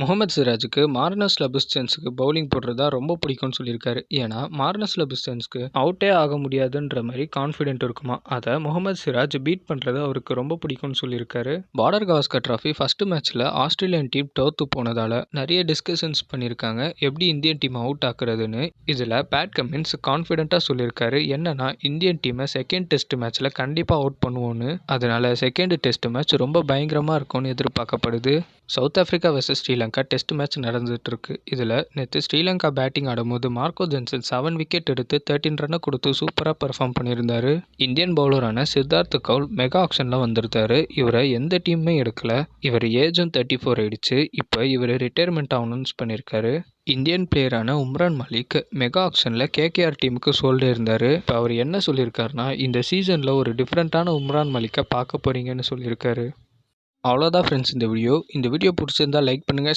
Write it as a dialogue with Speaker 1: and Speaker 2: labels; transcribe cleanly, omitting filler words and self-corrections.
Speaker 1: Mohammed சிராஜுக்கு Marnus லபுஸ்சென்ஸுக்கு bowling போடுறதா ரொம்ப பிடிக்கும்னு சொல்லியிருக்காரு. ஏன்னா மார்னஸ் லபுஸ்சென்ஸ்க்கு அவுட்டே ஆக முடியாதுன்ற மாதிரி கான்ஃபிடென்ட் இருக்குமா. அதை முகமது சிராஜ் பீட் பண்ணுறது அவருக்கு ரொம்ப பிடிக்கும்னு சொல்லியிருக்காரு. பார்டர் கவாஸ்கர் டிராஃபி ஃபர்ஸ்ட் மேட்ச்சில் ஆஸ்திரேலியன் டீம் தோற்று போனதால் நிறைய டிஸ்கஷன்ஸ் பண்ணியிருக்காங்க எப்படி இந்தியன் டீம் அவுட் ஆக்குறதுன்னு. இதில் பேட் கமின்ஸ் கான்ஃபிடென்ட்டாக சொல்லியிருக்காரு. என்னன்னா இந்தியன் டீமை செகண்ட் டெஸ்ட் மேட்ச்சில் கண்டிப்பாக அவுட் பண்ணுவோன்னு. அதனால செகண்ட் டெஸ்ட் மேட்ச் ரொம்ப பயங்கரமாக இருக்கும்னு எதிர்பார்க்கப்படுது. South Africa versus Sri Lanka test match நடந்துட்டு இருக்கு. இதில் நேற்று ஸ்ரீலங்கா பேட்டிங் ஆடும்போது மார்க்கோ ஜென்சன் 7 விக்கெட் எடுத்து 13 ரன்னை கொடுத்து சூப்பராக பெர்ஃபார்ம் பண்ணியிருந்தாரு. இந்தியன் பவுலரான சித்தார்த் கவுல் மெகா ஆக்ஷனில் வந்திருந்தாரு. இவரை எந்த டீமுமே எடுக்கல. இவர் ஏஜும் 34 ஆயிடுச்சு. இப்போ இவர் ரிட்டையர்மெண்ட் அனௌன்ஸ் பண்ணியிருக்காரு. இந்தியன் பிளேயரான உம்ரான் மலிக் மெகா ஆக்ஷனில் கேகேஆர் டீமுக்கு சோல்டு இருந்தார். இப்போ அவர் என்ன சொல்லியிருக்காருன்னா இந்த சீசனில் ஒரு டிஃப்ரெண்ட்டான உம்ரான் மலிக்கை பார்க்க போறீங்கன்னு சொல்லியிருக்காரு. அவ்வளோதான் ஃப்ரெண்ட்ஸ் இந்த வீடியோ பிடிச்சிருந்தா லைக் பண்ணுங்கள்.